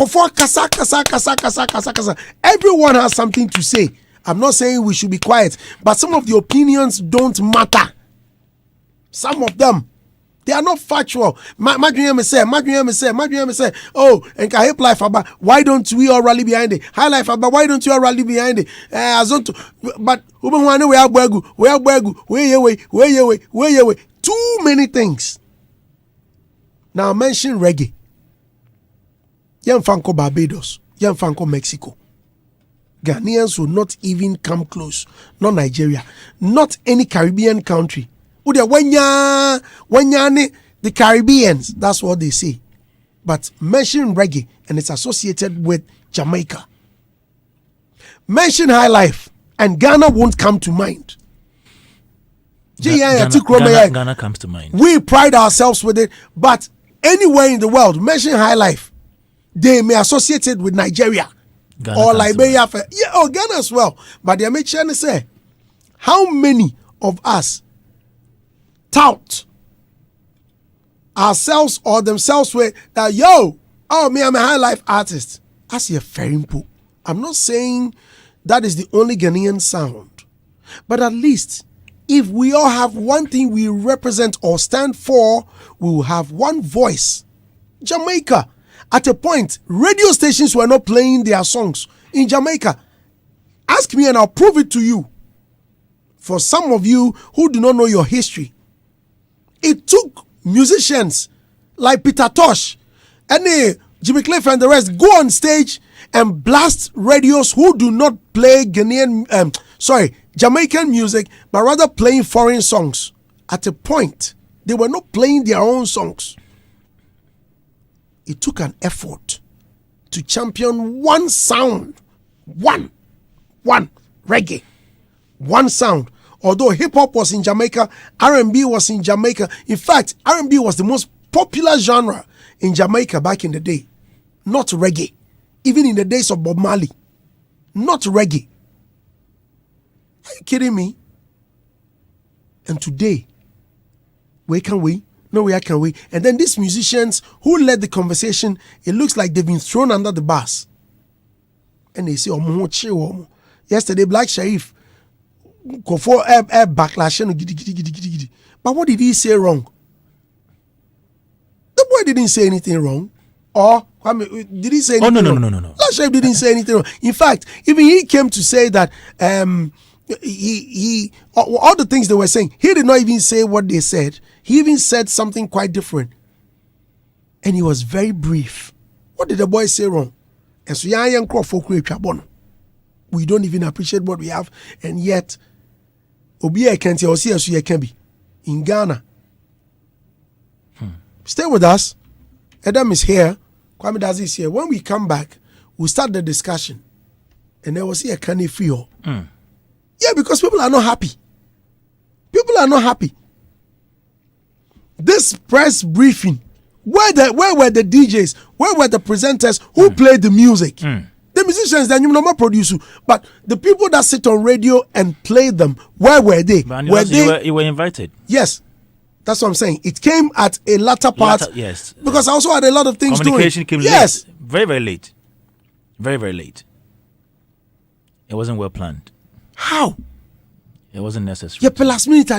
Kasa. Everyone has something to say. I'm not saying we should be quiet, but some of the opinions don't matter. Some of them, they are not factual. Madriam say, oh, and hip life about why don't we all rally behind it? High life about why don't you all rally behind it? But we too many things. Now mention reggae. Yamfanko Barbados, Yamfanko Mexico. Ghanaians will not even come close. Not Nigeria. Not any Caribbean country. The Caribbeans, that's what they say. But mention reggae and it's associated with Jamaica. Mention high life and Ghana won't come to mind. Ghana comes to mind. We pride ourselves with it, but anywhere in the world, mention high life, they may associate it with Nigeria. Ghana or Liberia, or Ghana as well. But they make sure to say, how many of us tout ourselves or themselves with that? Me, I'm a high life artist. I see a fair input. I'm not saying that is the only Ghanaian sound, but at least if we all have one thing we represent or stand for, we will have one voice. Jamaica. At a point, radio stations were not playing their songs in Jamaica. Ask me and I'll prove it to you. For some of you who do not know your history, it took musicians like Peter Tosh and Jimmy Cliff and the rest go on stage and blast radios who do not play Jamaican music, but rather playing foreign songs. At a point, they were not playing their own songs. It took an effort to champion one sound, one reggae, one sound. Although hip hop was in Jamaica, R&B was in Jamaica. In fact, R&B was the most popular genre in Jamaica back in the day. Not reggae. Even in the days of Bob Marley. Not reggae. Are you kidding me? And today, where can we? Nowhere can we. And then these musicians who led the conversation, it looks like they've been thrown under the bus. And they say, yesterday, Black Sherif, for backlash. But what did he say wrong? The boy didn't say anything wrong. Or, did he say anything wrong? No. Black Sherif didn't say anything wrong. In fact, even he came to say that he all the things they were saying, he did not even say what they said. He even said something quite different. And he was very brief. What did the boy say wrong? And so we don't even appreciate what we have. And yet, in Ghana. Stay with us. Adam is here. Kwame Dazi is here. When we come back, we'll start the discussion. And there was a canny feel. Yeah, because people are not happy. People are not happy. This press briefing, where were the DJs? Where were the presenters who played the music? The musicians that you not produce, but the people that sit on radio and play them, where were they? You were invited. Yes, that's what I'm saying. It came at a latter part. Yes, because I also had a lot of things doing. Communication came late. Very late. Very late. It wasn't well planned. How? It wasn't necessary. Yeah, last minute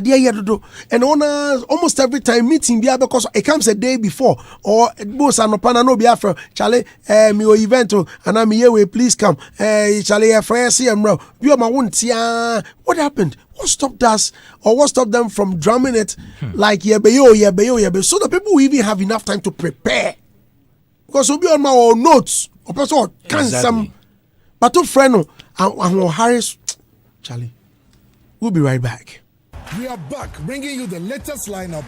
and on almost every time meeting because it comes a day before or most anopana no biafra chale me event and I'm here please come chale fresh CM you ma won't what happened? What stopped us or what stopped them from drumming it like yebe so the people will even have enough time to prepare because we'll be on my own notes or person can some but to friend and Harris Charlie. We'll be right back. We are back, bringing you the latest lineup.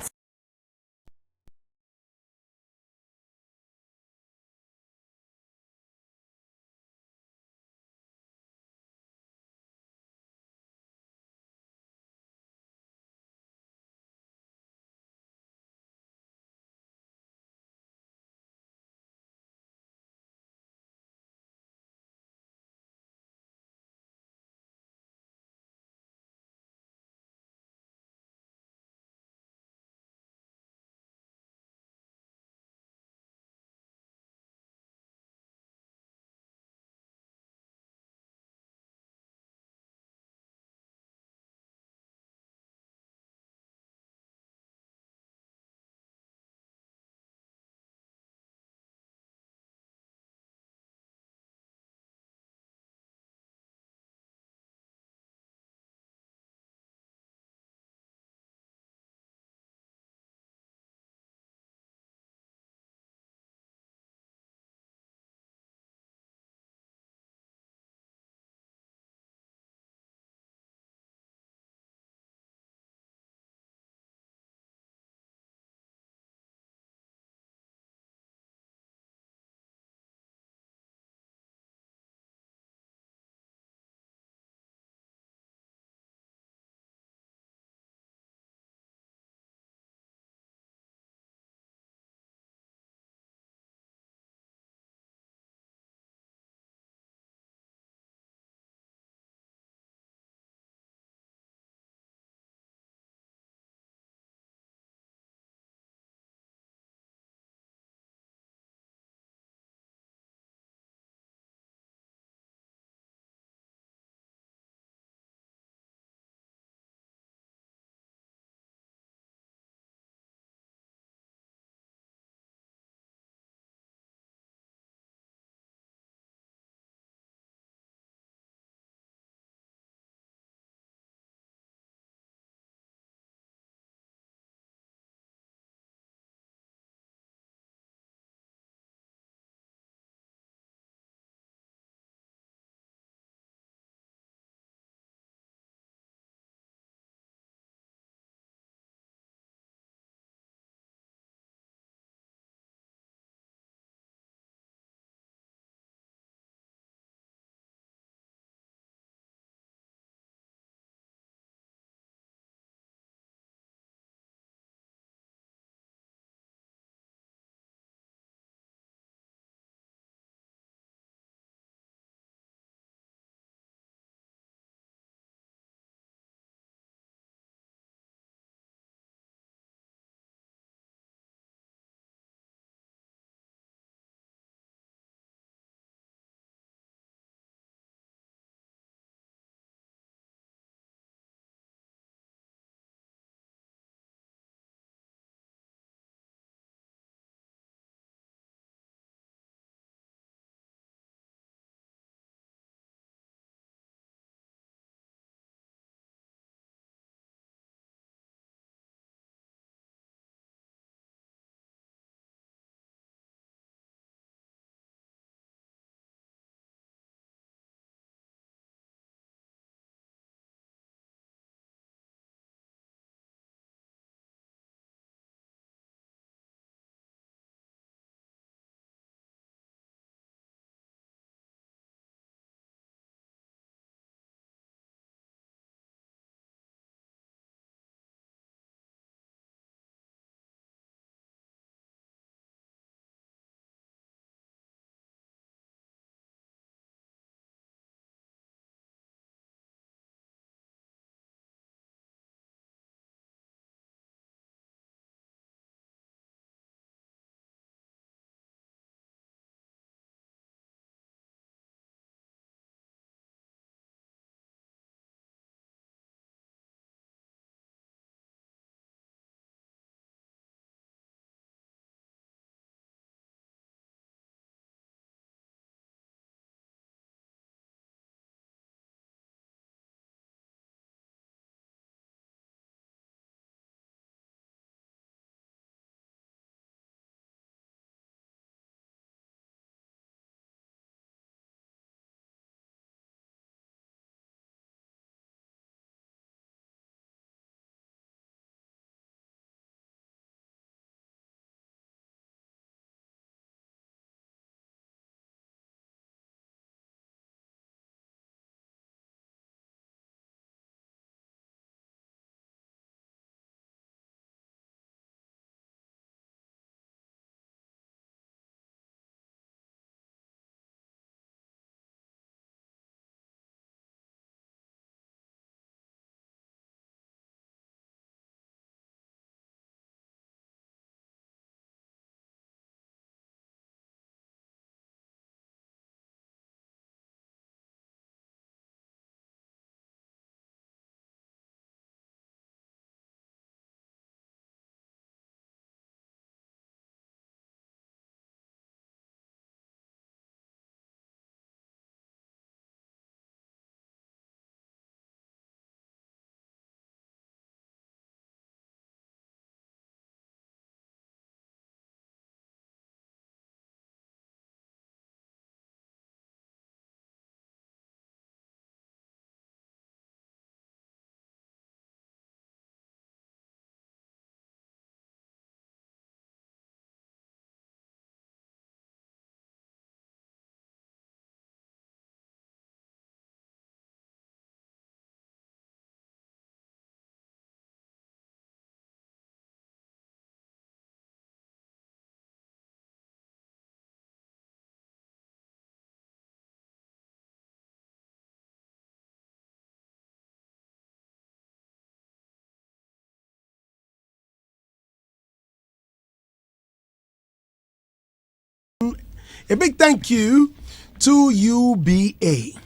A big thank you to UBA.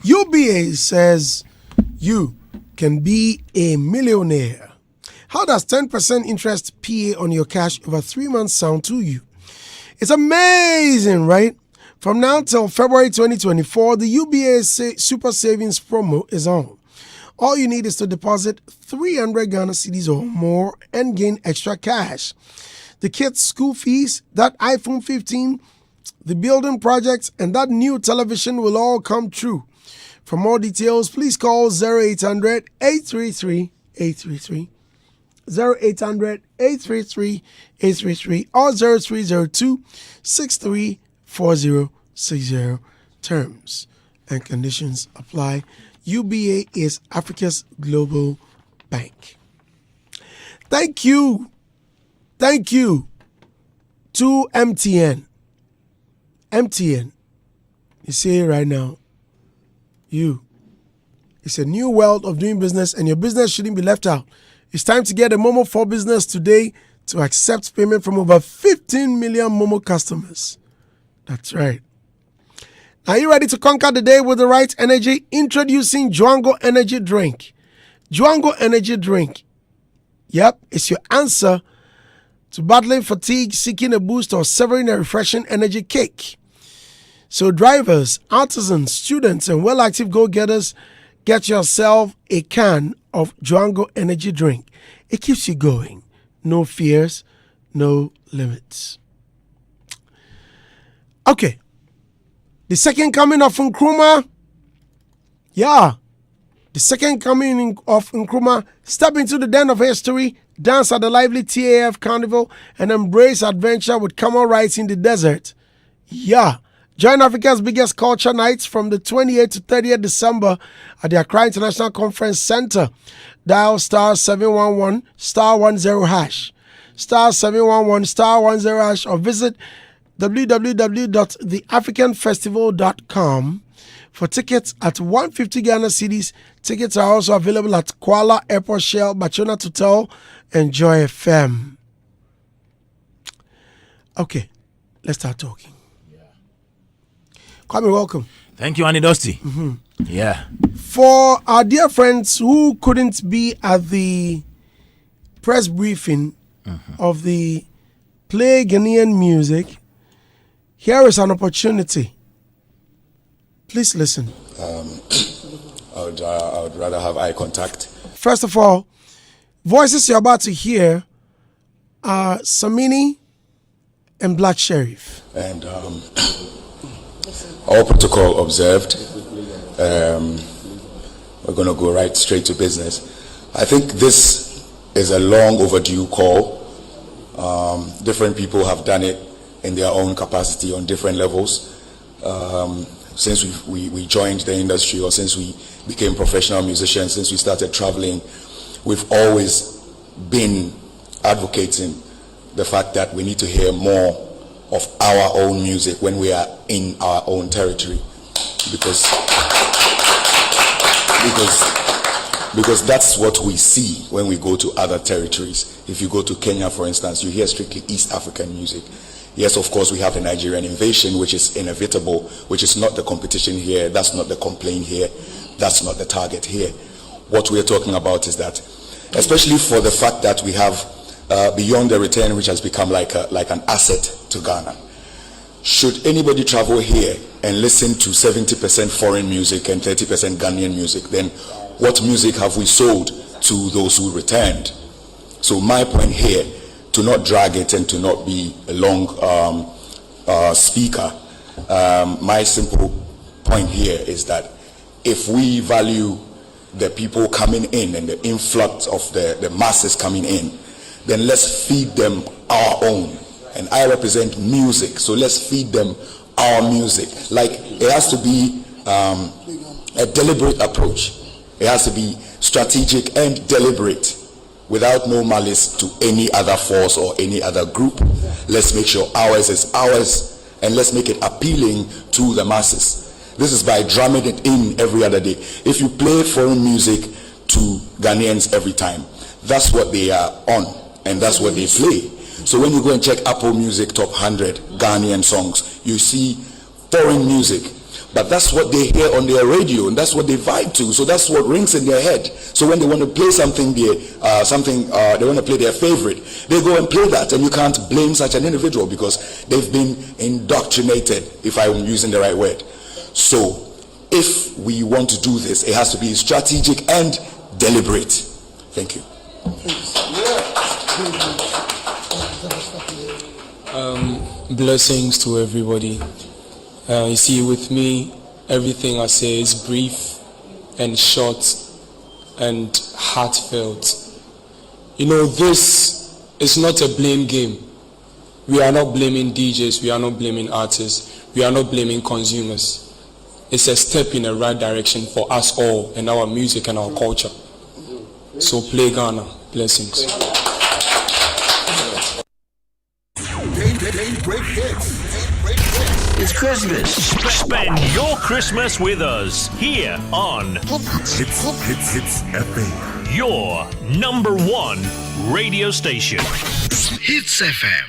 UBA says you can be a millionaire. How does 10% interest PA on your cash over 3 months sound to you? It's amazing, right? From now till February 2024, the UBA Super Savings promo is on. All you need is to deposit 300 Ghana cedis or more and gain extra cash. The kids' school fees, that iPhone 15, the building projects, and that new television will all come true. For more details, please call 0800 833 833. 0800-833-833 or 0302-634060. Terms and conditions apply. UBA is Africa's global bank. Thank you to MTN. MTN, you see it right now. It's a new world of doing business, and your business shouldn't be left out. It's time to get a Momo for Business today to accept payment from over 15 million Momo customers. That's right. Are you ready to conquer the day with the right energy? Introducing Juango Energy Drink. Juango Energy Drink. Yep, it's your answer to battling fatigue, seeking a boost, or severing a refreshing energy kick. So drivers, artisans, students, and well-active go-getters, get yourself a can of Juango Energy Drink. It keeps you going. No fears, no limits. Okay. The second coming of Nkrumah. Yeah. The second coming of Nkrumah. Step into the den of history, dance at the lively TAF Carnival, and embrace adventure with camel rides in the desert. Yeah. Join Africa's biggest culture nights from the 28th to 30th December at the Accra International Conference Center. Dial star 711 star 10 hash. Star 711 star 10 hash or visit www.theafricanfestival.com for tickets at 150 Ghana cedis. Tickets are also available at Kuala Airport Shell, Bachona Total, and Joy FM. Okay, let's start talking. Kwame, welcome. Thank you, Annie Dusty. Yeah. For our dear friends who couldn't be at the press briefing of the Play Ghanaian Music, here is an opportunity. Please listen. I would rather have eye contact. First of all, voices you're about to hear are Samini and Black Sherif. And all protocol observed. We're going to go right straight to business. I think this is a long overdue call. Different people have done it in their own capacity on different levels. Since we joined the industry, or since we became professional musicians, since we started traveling, we've always been advocating the fact that we need to hear more of our own music when we are in our own territory, because that's what we see when we go to other territories. If you go to Kenya, for instance, you hear strictly East African music. Yes, of course, we have the Nigerian invasion, which is inevitable, which is not the competition here. That's not the complaint here. That's not the target here. What we're talking about is that, especially for the fact that we have Beyond the Return, which has become like an asset to Ghana. Should anybody travel here and listen to 70% foreign music and 30% Ghanaian music, then what music have we sold to those who returned? So my point here, to not drag it and to not be a long speaker, my simple point here is that if we value the people coming in and the influx of the masses coming in, then let's feed them our own. And I represent music, so let's feed them our music. Like, it has to be a deliberate approach. It has to be strategic and deliberate, without no malice to any other force or any other group. Let's make sure ours is ours, and let's make it appealing to the masses. This is by drumming it in every other day. If you play foreign music to Ghanaians every time, that's what they are on, and that's what they play. So when you go and check Apple Music Top 100 Ghanaian songs, you see foreign music. But that's what they hear on their radio, and that's what they vibe to. So that's what rings in their head. So when they want to play something, they want to play their favorite, they go and play that. And you can't blame such an individual because they've been indoctrinated, if I'm using the right word. So if we want to do this, it has to be strategic and deliberate. Thank you. Blessings to everybody. You see, with me, everything I say is brief and short and heartfelt. You know, this is not a blame game. We are not blaming DJs, we are not blaming artists, we are not blaming consumers. It's a step in the right direction for us all and our music and our culture. So PlayGhana, blessings. Daybreak Hitz. It's Christmas. Spend your Christmas with us here on Hitz FM. your number one radio station. Hitz FM.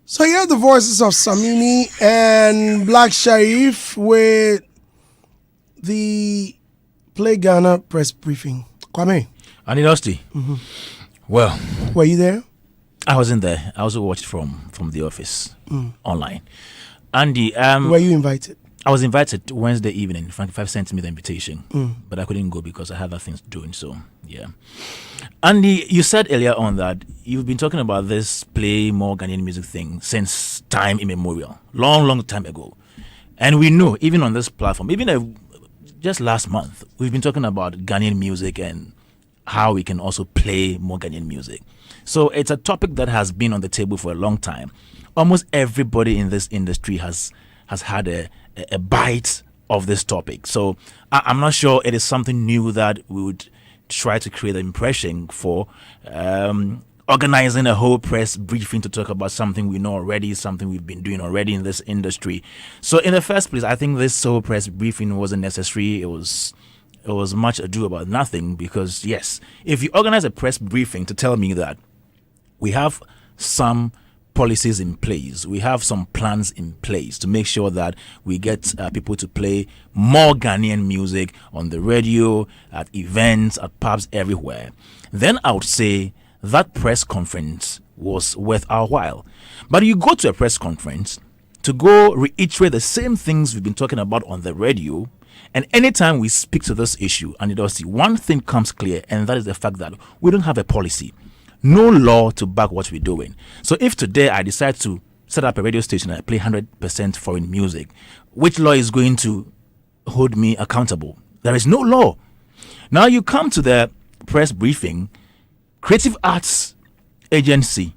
So you have the voices of Samini and Black Sherif with the PlayGhana press briefing. Kwame. Anidosti. Well, Were you there? I wasn't there. I also watched from the office online. Andy, Were you invited? I was invited Wednesday evening. Frank 5 sent me the invitation, but I couldn't go because I had other things doing. So, yeah. Andy, you said earlier on that you've been talking about this play more Ghanaian music thing since time immemorial, long time ago. And we know, even on this platform, even just last month, we've been talking about Ghanaian music and how we can also play more Ghanaian music. So it's a topic that has been on the table for a long time. Almost everybody in this industry has had a bite of this topic. So I'm not sure it is something new that we would try to create an impression for organizing a whole press briefing to talk about something we know already, something we've been doing already in this industry. So in the first place, I think this whole press briefing wasn't necessary. It was much ado about nothing because, yes, if you organize a press briefing to tell me that we have some policies in place, we have some plans in place to make sure that we get people to play more Ghanaian music on the radio, at events, at pubs, everywhere, then I would say that press conference was worth our while. But you go to a press conference to go reiterate the same things we've been talking about on the radio, and anytime we speak to this issue, and it does see one thing comes clear, and that is the fact that we don't have a policy, no law to back what we're doing. So if today I decide to set up a radio station and I play 100% foreign music, which law is going to hold me accountable? There is no law. Now you come to the press briefing, Creative Arts Agency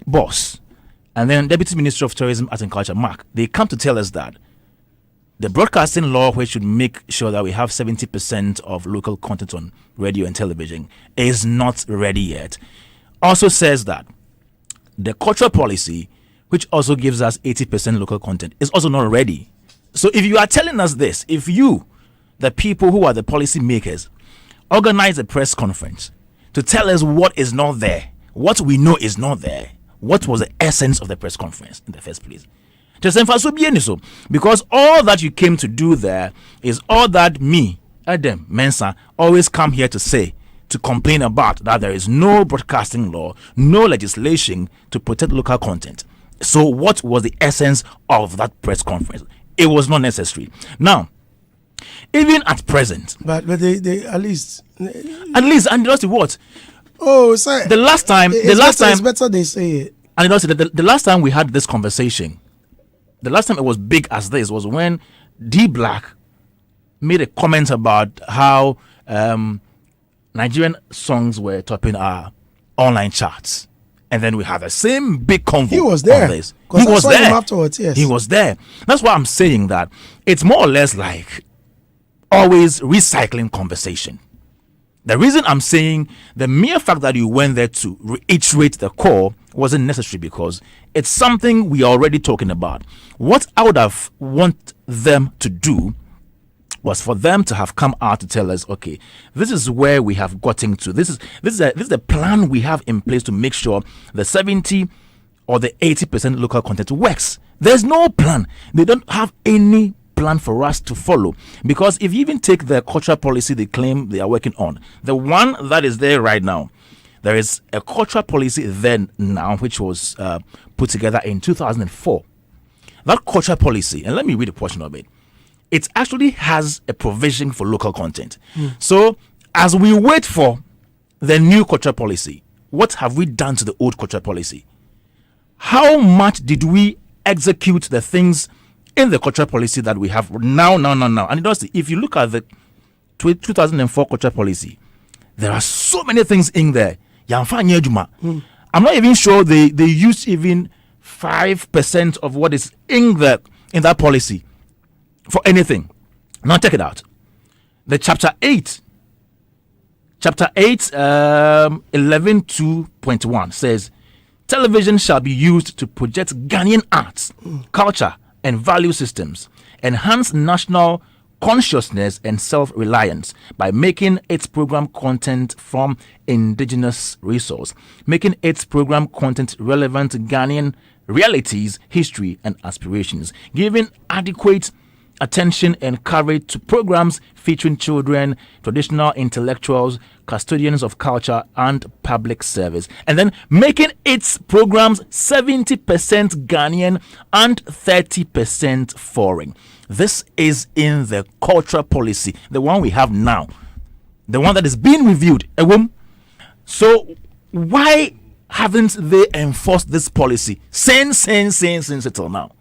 boss, and then Deputy Minister of Tourism, Arts and Culture, Mark, they come to tell us that the broadcasting law, which should make sure that we have 70% of local content on radio and television, is not ready yet. Also says that the cultural policy, which also gives us 80% local content, is also not ready. So if you are telling us this, if you, the people who are the policy makers, organize a press conference to tell us what is not there, what we know is not there, what was the essence of the press conference in the first place? Because all that you came to do there is all that me, Adam Mensah, always come here to say, to complain about, that there is no broadcasting law, no legislation to protect local content. So what was the essence of that press conference? It was not necessary. Now, even at present, But they at least and that's what? Oh, sir. The last time It's better they say it. And also the last time we had this conversation, the last time it was big as this was when D Black made a comment about how Nigerian songs were topping our online charts. And then we had the same big convo. He was there. On this. He was saw there. him afterwards, yes. He was there. That's why I'm saying that it's more or less like always recycling conversation. The reason I'm saying the mere fact that you went there to reiterate the core wasn't necessary because it's something we are already talking about. What I would have want them to do was for them to have come out to tell us, okay, this is where we have gotten to. This is the plan we have in place to make sure the 70 or the 80% local content works. There's no plan. They don't have any plan for us to follow, because if you even take the cultural policy they claim they are working on, the one that is there right now, there is a cultural policy then now which was put together in 2004. That cultural policy, and let me read a portion of it, it actually has a provision for local content. So as we wait for the new cultural policy, what have we done to the old cultural policy? How much did we execute the things in the cultural policy that we have now? And if you look at the 2004 cultural policy, there are so many things in there. I'm not even sure they use even 5% of what is in that policy for anything. Now check it out. The chapter 8 11.2.1 says, television shall be used to project Ghanaian arts, culture, and value systems, enhance national consciousness and self-reliance by making its program content from indigenous resource, making its program content relevant to Ghanaian realities, history, and aspirations, giving adequate attention and coverage to programs featuring children, traditional intellectuals, custodians of culture, and public service, and then making its programs 70% Ghanaian and 30% foreign. This is in the cultural policy, the one we have now, the one that is being reviewed. So why haven't they enforced this policy since until now?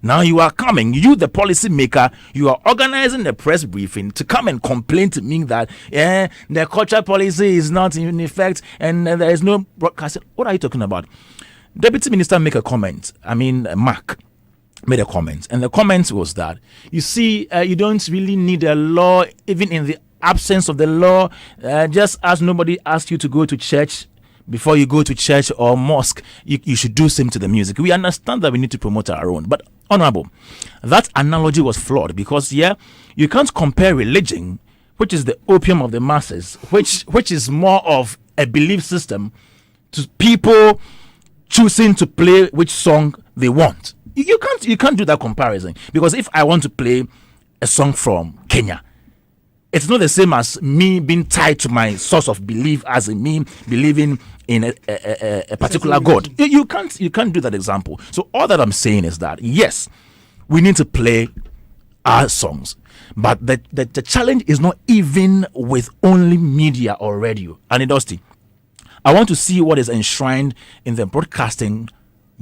Now you are coming, you the policy maker, you are organizing the press briefing to come and complain to me that the cultural policy is not in effect and there is no broadcasting. What are you talking about? Deputy Minister make a comment. Mark made a comment, and the comment was that, you see, you don't really need a law, even in the absence of the law, just as nobody asked you to go to church. Before you go to church or mosque, you should do same to the music. We understand that we need to promote our own. But, Honorable, that analogy was flawed, because, you can't compare religion, which is the opium of the masses, which is more of a belief system, to people choosing to play which song they want. You can't do that comparison, because if I want to play a song from Kenya, it's not the same as me being tied to my source of belief, as in me believing in a particular God. You can't do that example. So all that I'm saying is that, yes, we need to play our songs, but the challenge is not even with only media or radio. And Dusty, I want to see what is enshrined in the broadcasting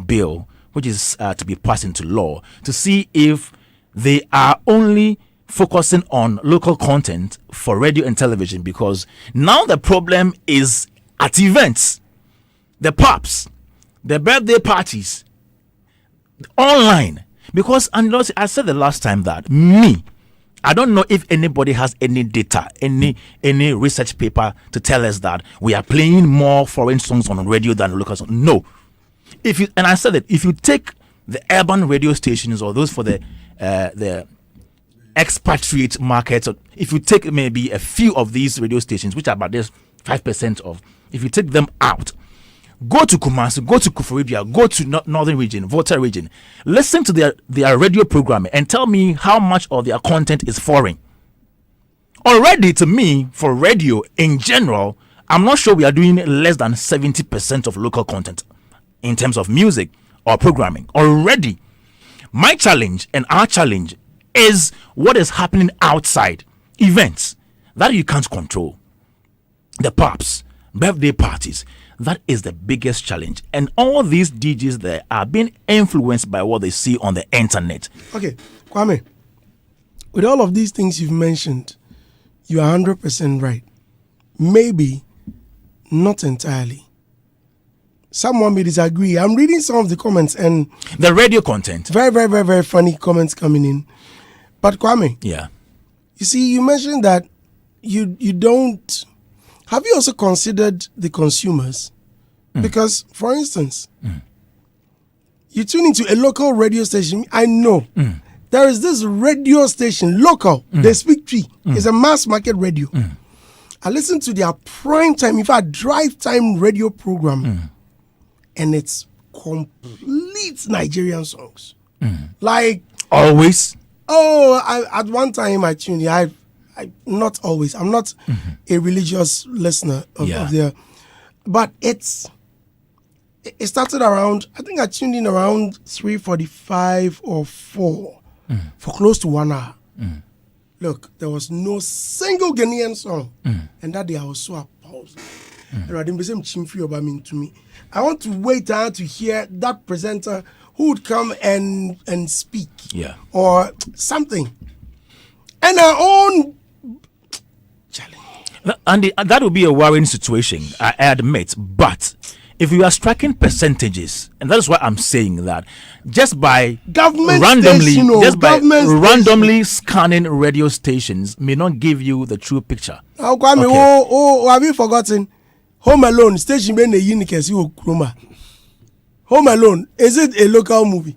bill, which is to be passed into law, to see if they are only focusing on local content for radio and television, because now the problem is at events, the pubs, the birthday parties, online. Because, and I said the last time that I don't know if anybody has any data, any research paper to tell us that we are playing more foreign songs on radio than local songs. No. And I said that if you take the urban radio stations, or those for the expatriate markets, or if you take maybe a few of these radio stations, which are about this 5% of, if you take them out, go to Kumasi, go to Kufaribia, go to Northern Region, Volta Region, listen to their radio programming and tell me how much of their content is foreign. Already, to me, for radio in general, I'm not sure we are doing less than 70% of local content in terms of music or programming. Already, my challenge and our challenge is what is happening outside, events that you can't control, the pubs, birthday parties. That is the biggest challenge, and all these DJs there are being influenced by what they see on the internet. Okay, Kwame, with all of these things you've mentioned, you are 100% right. Maybe not entirely. Someone may disagree. I'm reading some of the comments, and the radio content, very, very, very, very funny comments coming in. But Kwame, you see, you mentioned that you don't. Have you also considered the consumers? Because, for instance, you tune into a local radio station. I know There is this radio station, local. They speak Twi. It's a mass market radio. I listen to their prime time, in fact, drive time radio program, and it's complete Nigerian songs. Like Always. At one time I tuned in. I not always. I'm not a religious listener of their, but it started around. I think I tuned in around 3:45 or 4 for close to 1 hour. Look, there was no single Ghanaian song, and that day I was so appalled. And I didn't say chimfri about me to me. I want to wait to hear that presenter who would come and speak, or something, and our own challenge. And that would be a worrying situation, I admit. But if you are striking percentages, and that is why I'm saying that, just by randomly scanning radio stations may not give you the true picture. How come? Oh, have you forgotten? Home Alone station ben the uniqueness you Kroma. Home Alone, is it a local movie?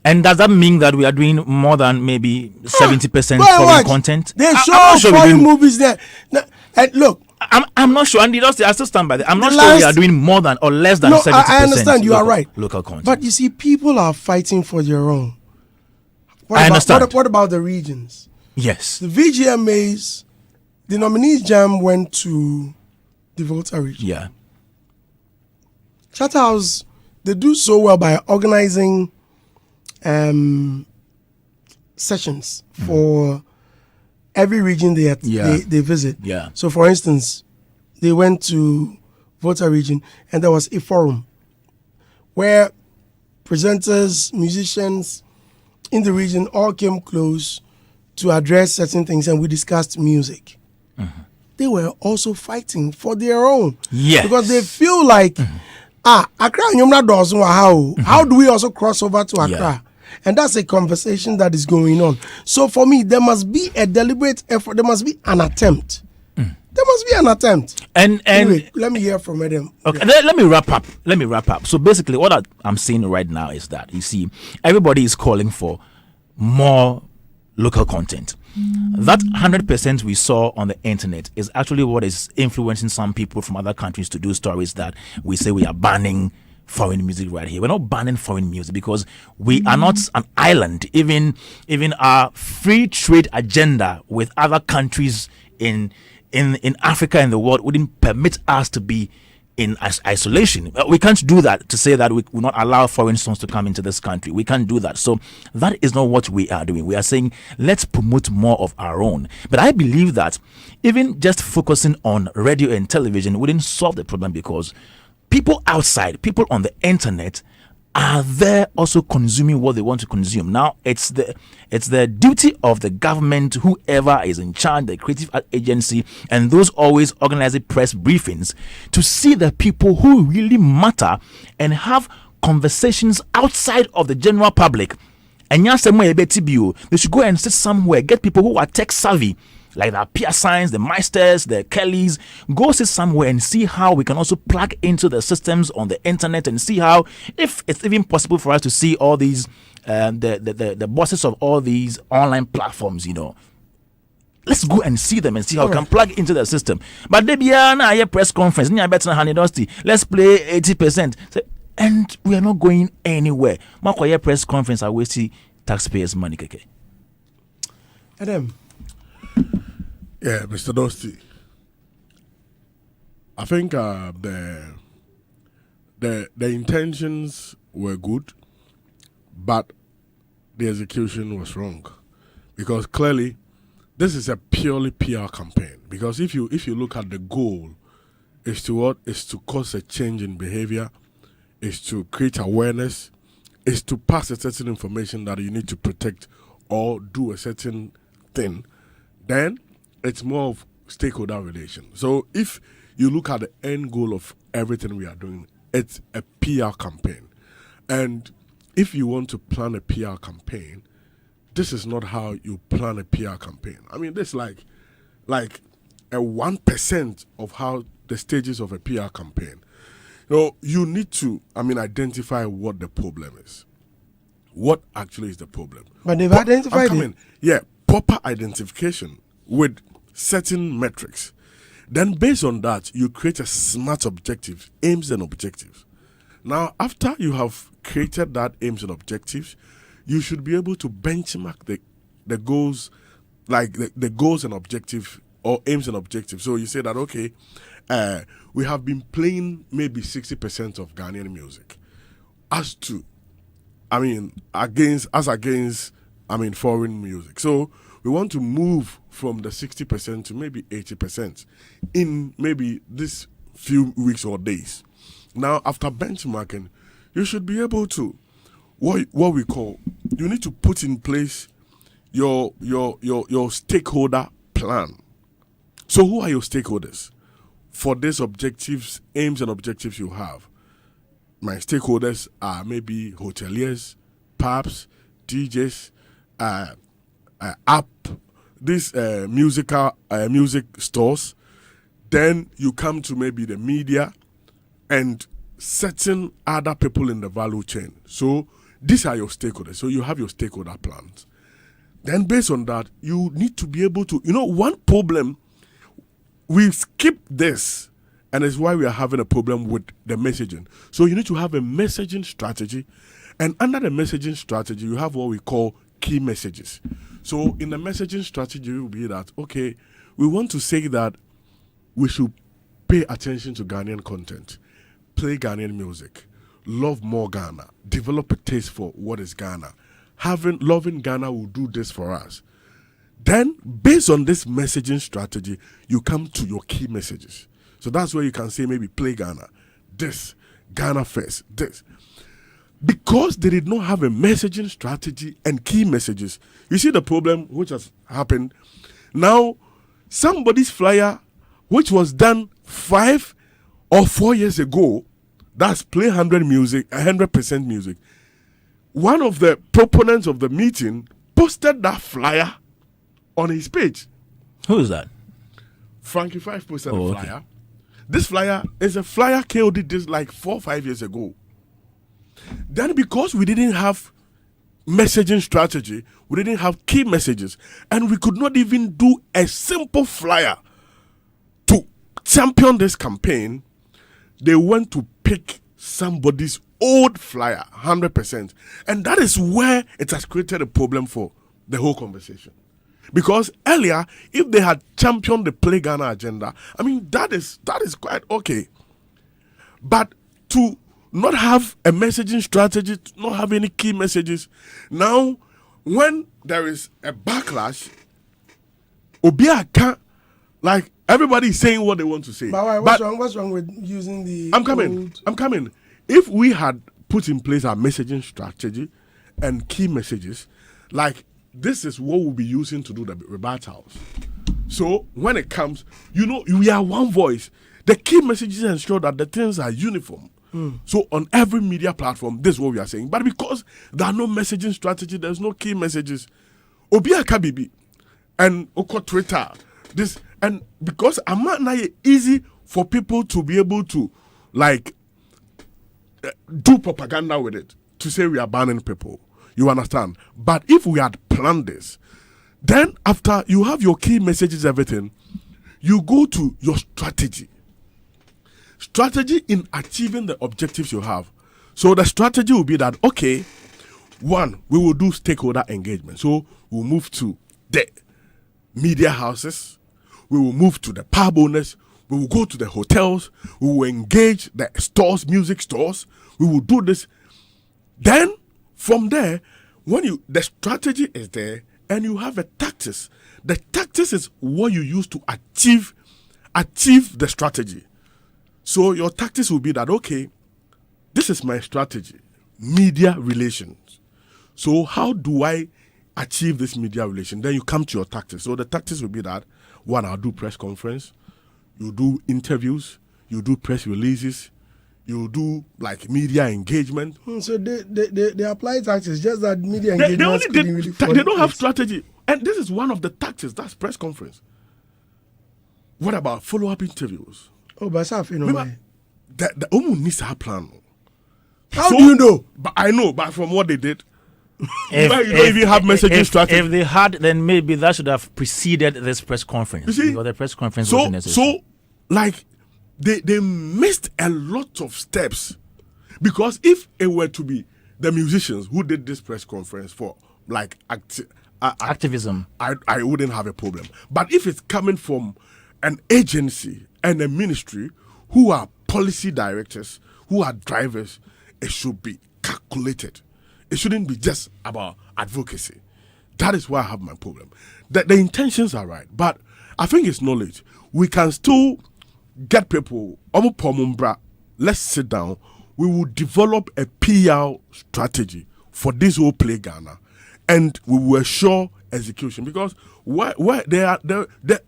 And does that mean that we are doing more than maybe 70% foreign content? They show foreign movies there. Now, and look, I'm not sure, and I still stand by that. I'm not sure we are doing more than or less than 70%. I understand, you are right. Local content. But you see, people are fighting for their own. I understand. What about the regions? Yes. The VGMAs, the nominees jam went to the Volta region. Yeah. Charterhouse, they do so well by organizing sessions for every region they visit. Yeah. So, for instance, they went to Volta region, and there was a forum where presenters, musicians in the region all came close to address certain things, and we discussed music. They were also fighting for their own. Yes. Because they feel like, Accra and Yomna doesn't how do we also cross over to Accra? Yeah. And that's a conversation that is going on. So for me, there must be a deliberate effort. There must be an attempt. There must be an attempt. And anyway, let me hear from them. Okay, let me wrap up. So basically, what I'm saying right now is that, you see, everybody is calling for more local content. That 100% we saw on the internet is actually what is influencing some people from other countries to do stories that we say we are banning foreign music right here. We're not banning foreign music because we are not an island. Even our free trade agenda with other countries in Africa and the world wouldn't permit us to be in isolation. We can't do that to say that we will not allow foreign songs to come into this country. We can't do that. So that is not what we are doing. We are saying let's promote more of our own. But I believe that even just focusing on radio and television wouldn't solve the problem, because people outside, people on the internet, are there also consuming what they want to consume. Now it's the duty of the government, whoever is in charge, the creative agency, and those always organizing press briefings, to see the people who really matter and have conversations outside of the general public. And they should go and sit somewhere, get people who are tech savvy, like the Pearsons, the Meisters, the Kellys, go sit somewhere and see how we can also plug into the systems on the internet, and see how, if it's even possible for us to see all these, the bosses of all these online platforms, let's go and see them and see how we can plug into the system. But they be a press conference, let's play 80%. And we are not going anywhere. Makoye press conference, I will see taxpayers' money. Adam. Yeah, Mr. Dosty. I think the intentions were good, but the execution was wrong, because clearly this is a purely PR campaign. Because if you look at the goal, is to cause a change in behavior, is to create awareness, is to pass a certain information that you need to protect or do a certain thing, then it's more of stakeholder relations. So if you look at the end goal of everything we are doing, it's a PR campaign. And if you want to plan a PR campaign, this is not how you plan a PR campaign. I mean, this is like a 1% of how the stages of a PR campaign. You need to, identify what the problem is. what actually is the problem. But they've identified it. Yeah, proper identification with certain metrics. Then based on that, you create a smart objective, aims and objectives. Now, after you have created that aims and objectives, you should be able to benchmark the goals, like the goals and objectives or aims and objectives. So you say that, okay, we have been playing maybe 60% of Ghanaian music. Against foreign music. So we want to move from the 60% to maybe 80% in maybe this few weeks or days. Now, after benchmarking, you should be able to you need to put in place your stakeholder plan. So who are your stakeholders for these objectives, aims and objectives you have? My stakeholders are maybe hoteliers, pubs, DJs, music stores. Then you come to maybe the media and certain other people in the value chain. So these are your stakeholders. So you have your stakeholder plans. Then based on that, you need to be able to, one problem, we skip this, and it's why we are having a problem with the messaging. So you need to have a messaging strategy, and under the messaging strategy, you have what we call key messages. So in the messaging strategy, it will be that, okay, we want to say that we should pay attention to Ghanaian content, play Ghanaian music, love more Ghana, develop a taste for what is Ghana. Loving Ghana will do this for us. Then, based on this messaging strategy, you come to your key messages. So that's where you can say maybe PlayGhana, this, Ghana first, this. Because they did not have a messaging strategy and key messages, you see the problem which has happened. Now, somebody's flyer, which was done 5 or 4 years ago, that's Play 100 music, 100% music. One of the proponents of the meeting posted that flyer on his page. Who is that? Frankie 5 posted the flyer. Okay. This flyer is a flyer KOD did like 4 or 5 years ago. Then because we didn't have messaging strategy, we didn't have key messages, and we could not even do a simple flyer to champion this campaign, they went to pick somebody's old flyer, 100%. And that is where it has created a problem for the whole conversation. Because earlier, if they had championed the PlayGhana agenda, that is quite okay. But to not have a messaging strategy, to not have any key messages, now when there is a backlash, like everybody is saying what they want to say. But what's wrong with using the I'm coming. If we had put in place our messaging strategy and key messages, like this is what we'll be using to do the rebuttals. So when it comes, we are one voice. The key messages ensure that the things are uniform. So on every media platform, this is what we are saying. But because there are no messaging strategy, there's no key messages. Obiaka Bibi and Oko Twitter, this, and because I'm not easy for people to be able to do propaganda with it, to say we are banning people. You understand? But if we had planned this, then after you have your key messages, everything, you go to your strategy. Strategy in achieving the objectives you have. So the strategy will be that, okay, 1, we will do stakeholder engagement. So we'll move to the media houses, we will move to the pub owners, we will go to the hotels, we will engage the stores, music stores, we will do this. Then from there, the strategy is there and you have a tactics. The tactics is what you use to achieve the strategy. So your tactics will be that, okay, this is my strategy, media relations. So how do I achieve this media relation? Then you come to your tactics. So the tactics will be that, 1, I'll do press conference, you do interviews, you do press releases, you do media engagement. So they apply tactics, just that media engagement. They don't have strategy. And this is one of the tactics, that's press conference. What about follow-up interviews? Oh, but the Omu needs to have plan. How do you know? But I know, but from what they did, Why you don't even have messaging strategy? If they had, then maybe that should have preceded this press conference. You see, because the press conference wasn't necessary. So, like, they missed a lot of steps, because if it were to be the musicians who did this press conference for like activism, I wouldn't have a problem. But if it's coming from an agency and a ministry who are policy directors, who are drivers, it should be calculated. It shouldn't be just about advocacy. That is why I have my problem. The intentions are right, but I think it's knowledge. We can still get people, let's sit down. We will develop a PR strategy for this whole PlayGhana, and we will assure execution, because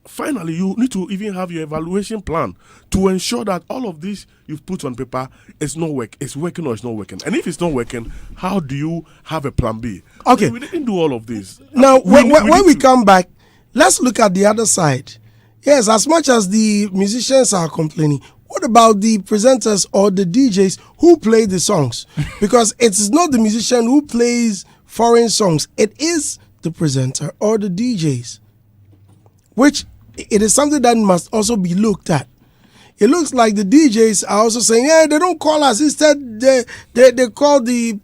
finally you need to even have your evaluation plan to ensure that all of this you've put on paper is working or it's not working. And if it's not working, how do you have a plan B? Okay, we didn't do all of this. Now when we come back, let's look at the other side. Yes, as much as the musicians are complaining, what about the presenters or the DJs who play the songs? Because it's not the musician who plays foreign songs, it is the presenter or the DJs, which it is something that must also be looked at. It looks like the DJs are also saying, yeah, they don't call us. Instead, they call the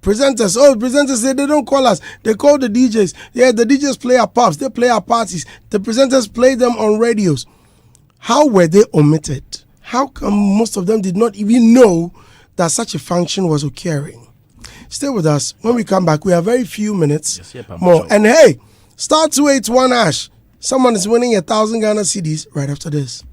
presenters. Oh, presenters say they don't call us. They call the DJs. Yeah, the DJs play our pubs. They play our parties. The presenters play them on radios. How were they omitted? How come most of them did not even know that such a function was occurring? Stay with us. When we come back, we have very few minutes more. And hey, star 281 hash. Someone is winning 1,000 Ghana cedis right after this.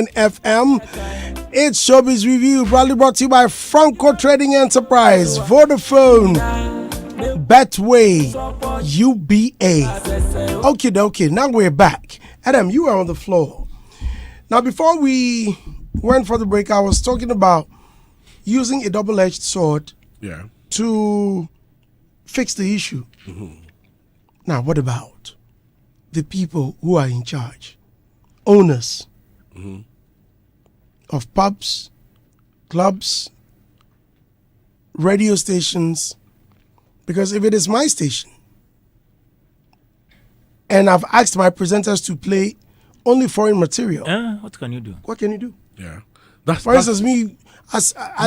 FM. It's Showbiz Review, proudly brought to you by Franco Trading Enterprise, Vodafone, Betway, UBA. Okay, now we're back. Adam, you are on the floor. Now, before we went for the break, I was talking about using a double-edged sword to fix the issue. Now, what about the people who are in charge? Owners of pubs, clubs, radio stations. Because if it is my station and I've asked my presenters to play only foreign material, what can you do? What can you do? Yeah. For instance, me, I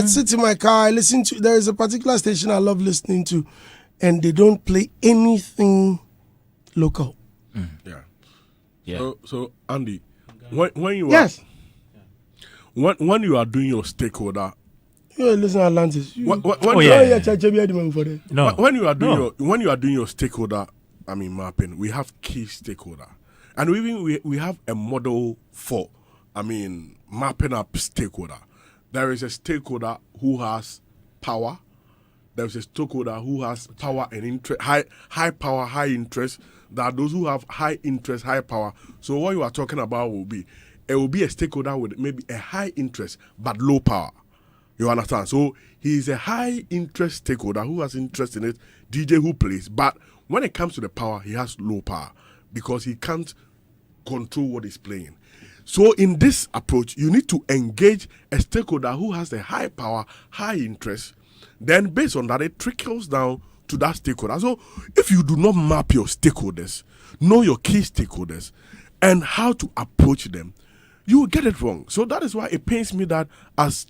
sit in my car, I listen to, there is a particular station I love listening to, and they don't play anything local. Yeah. So Andy, when you Yes. when you are doing your stakeholder, You listen to Atlantis. No. when you are doing your stakeholder, I mean mapping, we have key stakeholder, and we have a model for, I mean, mapping up stakeholder. There is a stakeholder who has power. There is a stakeholder who has power and interest, high power, high interest. There are those who have high interest, high power. So what you are talking about will be a stakeholder with maybe a high interest but low power. You understand? So he is a high interest stakeholder who has interest in it, DJ who plays. But when it comes to the power, he has low power because he can't control what he's playing. So in this approach, you need to engage a stakeholder who has a high power, high interest. Then based on that, it trickles down to that stakeholder. So if you do not map your stakeholders, know your key stakeholders, and how to approach them, you will get it wrong. So that is why it pains me that as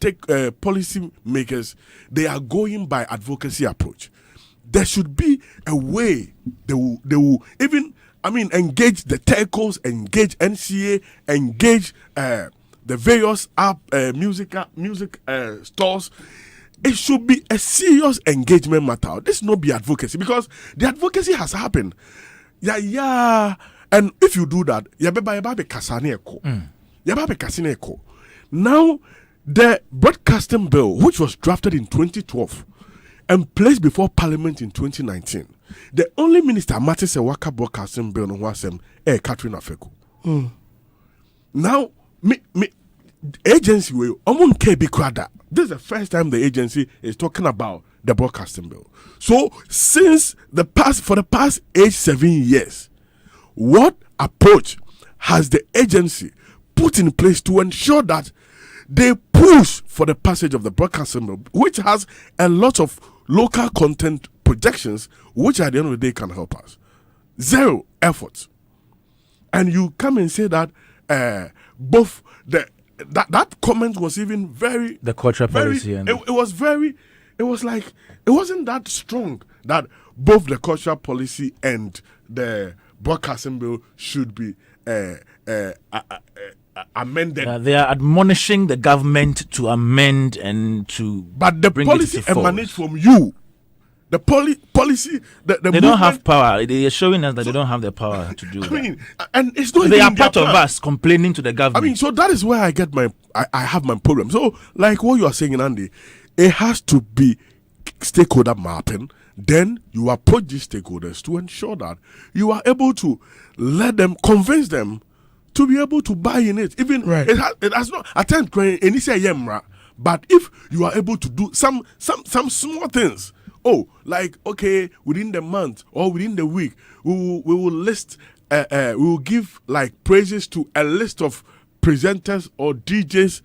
policy makers, they are going by advocacy approach. There should be a way they will even, I mean, engage the telcos, engage NCA, engage the various music stores. It should be a serious engagement matter. This not be advocacy because the advocacy has happened. Yeah. And if you do that, now, the broadcasting bill, which was drafted in 2012 and placed before Parliament in 2019, the only minister Martin Sewaka broadcasting bill was Catherine Afeku. Now, agency will this is the first time the agency is talking about the broadcasting bill. So since the past 7 years, what approach has the agency put in place to ensure that they push for the passage of the broadcasting bill, which has a lot of local content projections, which at the end of the day can help us? Zero effort. And you come and say that both that comment was even very the cultural policy and it wasn't that strong that both the cultural policy and the broadcasting bill should be amended. They are admonishing the government to amend and to but the bring policy it to emanates from you. The policy, they don't have power. They are showing us that they don't have the power to do that. I mean, and it's not. They are part of us complaining to the government. I mean, so that is where I get I have my problem. So, like what you are saying, Andy, it has to be stakeholder mapping. Then you approach these stakeholders to ensure that you are able to let them, convince them to be able to buy in it. Even it has not attempt any say yemra, but if you are able to do some small things. Oh, like, okay, within the month or within the week, we will list, we will give like praises to a list of presenters or DJs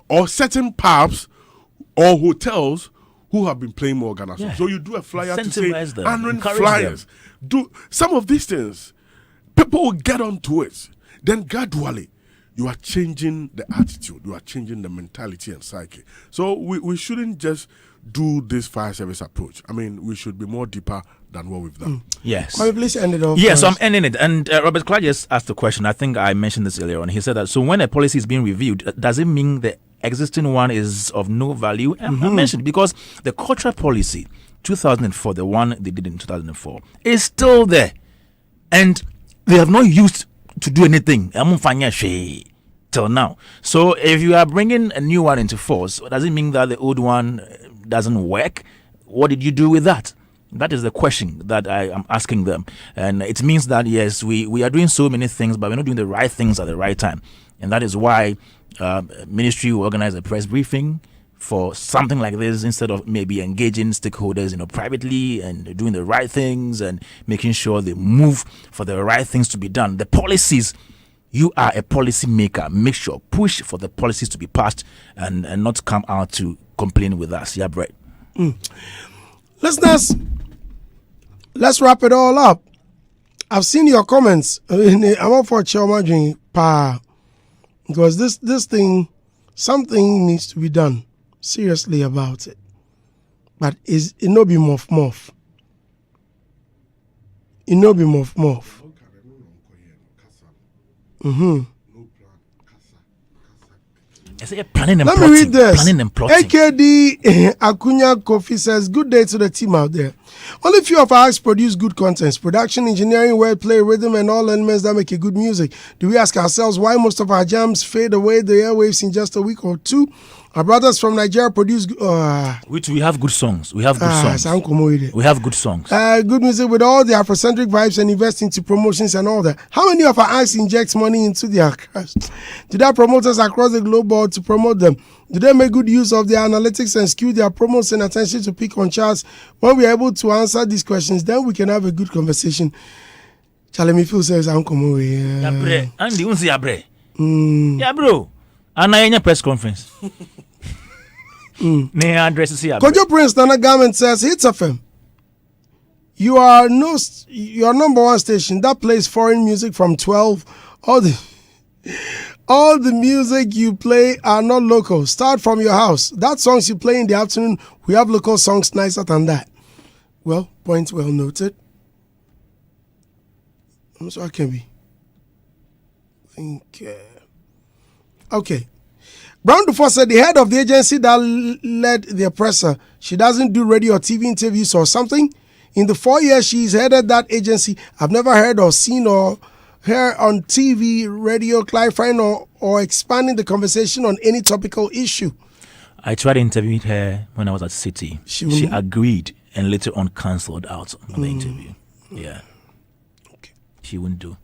or certain pubs or hotels who have been playing more Ghana songs. Yeah. So you do a flyer to say, them, 100 flyers. Do some of these things. People will get onto it. Then gradually, you are changing the attitude. You are changing the mentality and psyche. So we shouldn't just do this fire service approach. I mean, we should be more deeper than what we've done. Yes. Can we please end it off? Yes, so I'm ending it. And Robert Clark just asked the question. I think I mentioned this earlier on. He said that, so when a policy is being reviewed, does it mean the existing one is of no value? And I mentioned, because the cultural policy, 2004, the one they did in 2004, is still there. And they have not used to do anything. till now. So if you are bringing a new one into force, does it mean that the old one doesn't work? What did you do with that? That is the question that I am asking them. And it means that, yes, we are doing so many things, but we're not doing the right things at the right time. And that is why ministry will organize a press briefing for something like this, instead of maybe engaging stakeholders, privately and doing the right things and making sure they move for the right things to be done. The policies, you are a policy maker. Make sure, push for the policies to be passed and not come out to complain with us. Yeah, Brett. Listeners, let's wrap it all up. I've seen your comments. I'm up for Chioma Pa, because this thing, something needs to be done seriously about it. But it no be muff. It no be muff. Planning and Let plotting. me read this. Planning and plotting. AKD Akunya Kofi says, good day to the team out there. Only few of our acts produce good contents. Production, engineering, wordplay, rhythm, and all elements that make a good music. Do we ask ourselves why most of our jams fade away the airwaves in just a week or two? Our brothers from Nigeria produce... We have good songs. We have good songs. We have good songs. Good music with all the Afrocentric vibes and invest into promotions and all that. How many of our acts inject money into their craft? Do they have promoters across the globe board to promote them? Do they make good use of their analytics and skew their promos and attention to pick on charts? When we are able to answer these questions, then we can have a good conversation. Charlie me feel says Uncle Moe. Andy, unsi abre. Yeah, bro. And press conference. Kojo Prince Nana Garment says, Hitz FM. You are number one station that plays foreign music from 12. All the music you play are not local. Start from your house. That songs you play in the afternoon, we have local songs nicer than that. Well, point well noted. I'm sorry, I can be. Okay. Brown Dufour said the head of the agency that led the oppressor, she doesn't do radio or TV interviews or something. In the 4 years she's headed that agency, I've never heard or seen or heard on TV, radio, clarifying or expanding the conversation on any topical issue. I tried interviewing her when I was at City. She agreed and later on cancelled out on the interview. Yeah. Okay. She wouldn't do.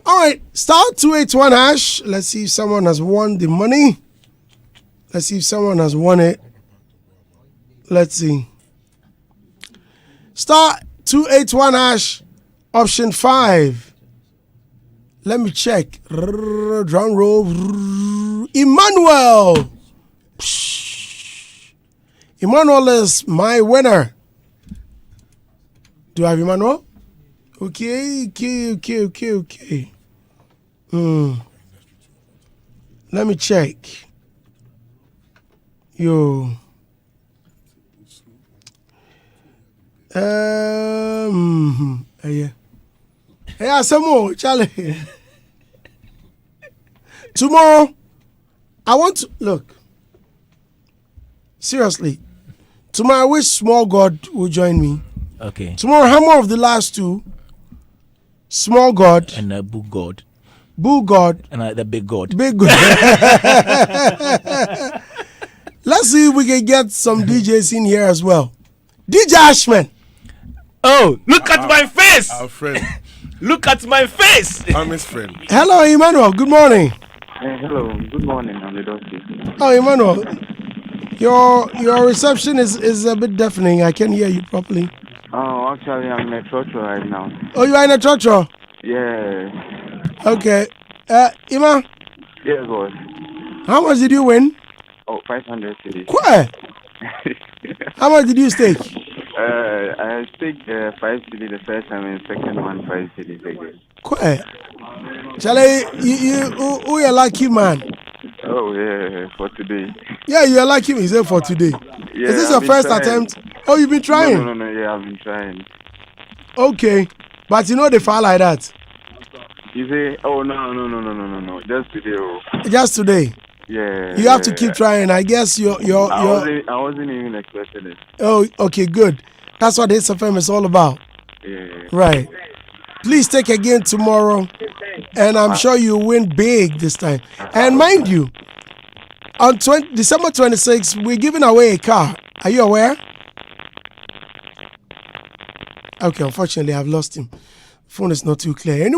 All right, star 281 hash. Let's see if someone has won the money. Let's see if someone has won it. Let's see. Star 281 hash, option 5. Let me check. Drum roll. Emmanuel. Emmanuel is my winner. Do I have Emmanuel? Okay. Let me check. Yeah, some more, Charlie. Tomorrow, I want to look. Seriously, tomorrow I wish Smallgod will join me. Okay. Tomorrow, how more of the last two? Smallgod and Boo God. Boo God And the Big God. Big God. Let's see if we can get some DJs in here as well. DJ Ashman. Oh, look at my face. Our friend. Look at my face. I'm his friend. Hello, Emmanuel. Good morning. Hello. Good morning. I'm the doctor. Oh, Emmanuel. Your reception is a bit deafening. I can't hear you properly. Oh, actually, I'm in a trotro right now. Oh, you are in a trotro? Yeah. Okay. Ima? Yeah, boss. How much did you win? Oh, 500 cities. Quite. How much did you stake? I staked 5 cities the first time and second one 5 cities again. Quite. Charlie, you are a lucky man. Oh, yeah, for today. Yeah, you are lucky. He said for today. Yeah, Is this your first attempt? Oh, you've been trying? No, yeah, I've been trying. Okay. But you know they fall like that. You say, oh, no. Just today. Oh. Just today. Yeah. You have to keep trying. I guess I wasn't even expecting it. Oh, okay, good. That's what this FM is all about. Yeah. Right. Please take again tomorrow. And I'm sure you win big this time. And mind you, on December 26th, we're giving away a car. Are you aware? Okay, unfortunately, I've lost him. Phone is not too clear. Anyway,